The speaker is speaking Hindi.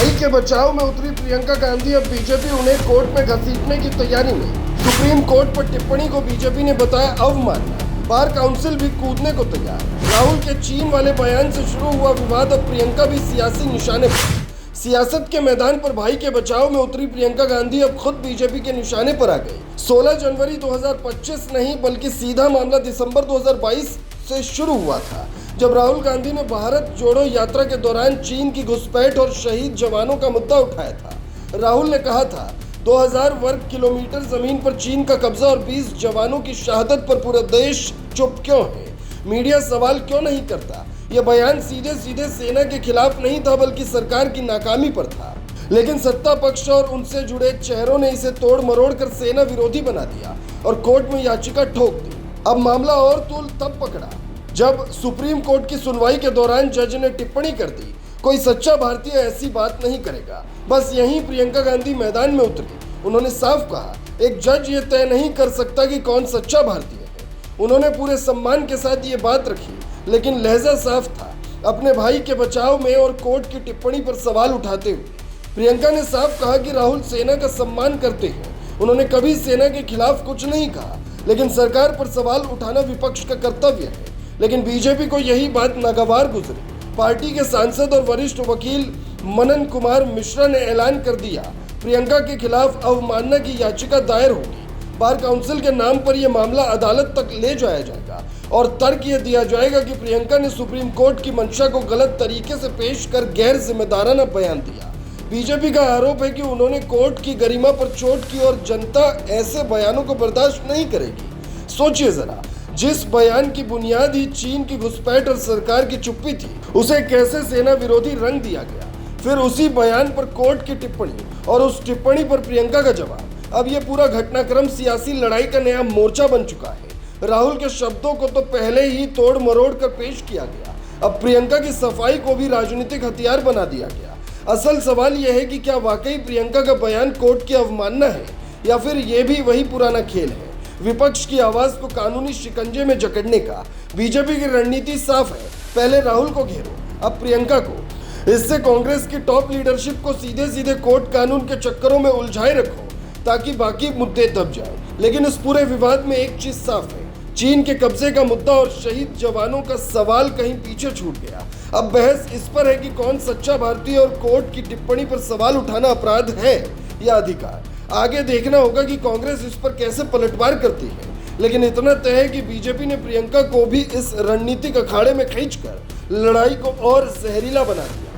भाई के बचाव में उतरी प्रियंका गांधी। अब बीजेपी उन्हें कोर्ट में घसीटने की तैयारी में। सुप्रीम कोर्ट पर टिप्पणी को बीजेपी ने बताया अवमानना। बार काउंसिल भी कूदने को तैयार। राहुल के चीन वाले बयान से शुरू हुआ विवाद, अब प्रियंका भी सियासी निशाने पर। सियासत के मैदान पर भाई के बचाव में उतरी प्रियंका गांधी अब खुद बीजेपी के निशाने पर आ गई। 16 जनवरी 2025 नहीं बल्कि सीधा मामला दिसंबर 2022 से शुरू हुआ था, जब राहुल गांधी ने भारत जोड़ो यात्रा के दौरान चीन की घुसपैठ और शहीद जवानों का मुद्दा उठाया था। राहुल ने कहा था 2000 वर्ग किलोमीटर जमीन पर चीन का कब्जा और 20 जवानों की शहादत पर पूरा देश चुप क्यों है, मीडिया सवाल क्यों नहीं करता। यह बयान सीधे सीधे सेना के खिलाफ नहीं था बल्कि सरकार की नाकामी पर था, लेकिन सत्ता पक्ष और उनसे जुड़े चेहरों ने इसे तोड़ मरोड़ कर सेना विरोधी बना दिया और कोर्ट में याचिका ठोक दी। अब मामला और तूल तब पकड़ा जब सुप्रीम कोर्ट की सुनवाई के दौरान जज ने टिप्पणी कर दी, कोई सच्चा भारतीय ऐसी बात नहीं करेगा। बस यहीं प्रियंका गांधी मैदान में उतरी। उन्होंने साफ कहा, एक जज ये तय नहीं कर सकता कि कौन सच्चा भारतीय है। उन्होंने पूरे सम्मान के साथ ये बात रखी, लेकिन लहजा साफ था। अपने भाई के बचाव में और कोर्ट की टिप्पणी पर सवाल उठाते हुए प्रियंका ने साफ कहा कि राहुल सेना का सम्मान करते हैं। उन्होंने कभी सेना के खिलाफ कुछ नहीं कहा, लेकिन सरकार पर सवाल उठाना विपक्ष का कर्तव्य है। लेकिन बीजेपी को यही बात नागवार गुजरी। पार्टी के सांसद और वरिष्ठ वकील मनन कुमार मिश्रा ने ऐलान कर दिया, प्रियंका के खिलाफ अवमानना की याचिका दायर होगी। बार काउंसिल के नाम पर यह मामला अदालत तक ले जाया जाएगा और तर्क यह दिया जाएगा कि प्रियंका ने सुप्रीम कोर्ट की मंशा को गलत तरीके से पेश कर गैर जिम्मेदाराना बयान दिया। बीजेपी का आरोप है कि उन्होंने कोर्ट की गरिमा पर चोट की और जनता ऐसे बयानों को बर्दाश्त नहीं करेगी। सोचिए जरा, जिस बयान की बुनियाद ही चीन की घुसपैठ और सरकार की चुप्पी थी, उसे कैसे सेना विरोधी रंग दिया गया। फिर उसी बयान पर कोर्ट की टिप्पणी और उस टिप्पणी पर प्रियंका का जवाब। अब यह पूरा घटनाक्रम सियासी लड़ाई का नया मोर्चा बन चुका है। राहुल के शब्दों को तो पहले ही तोड़ मरोड़ कर पेश किया गया, अब प्रियंका की सफाई को भी राजनीतिक हथियार बना दिया गया। असल सवाल यह है कि क्या वाकई प्रियंका का बयान कोर्ट की अवमानना है या फिर यह भी वही पुराना खेल है, विपक्ष की आवाज को कानूनी शिकंजे में जकड़ने का। बीजेपी की रणनीति साफ है, पहले राहुल को घेरो, अब प्रियंका को। इससे कांग्रेस की टॉप लीडरशिप को सीधे सीधे कोर्ट कानून के चक्करों में उलझाए रखो ताकि बाकी मुद्दे दब जाए। लेकिन इस पूरे विवाद में एक चीज साफ है, चीन के कब्जे का मुद्दा और शहीद जवानों का सवाल कहीं पीछे छूट गया। अब बहस इस पर है कि कौन सच्चा भारतीय और कोर्ट की टिप्पणी पर सवाल उठाना अपराध है या अधिकार। आगे देखना होगा कि कांग्रेस इस पर कैसे पलटवार करती है। लेकिन इतना तय है कि बीजेपी ने प्रियंका को भी इस रणनीतिक अखाड़े में खींचकर लड़ाई को और जहरीला बना दिया।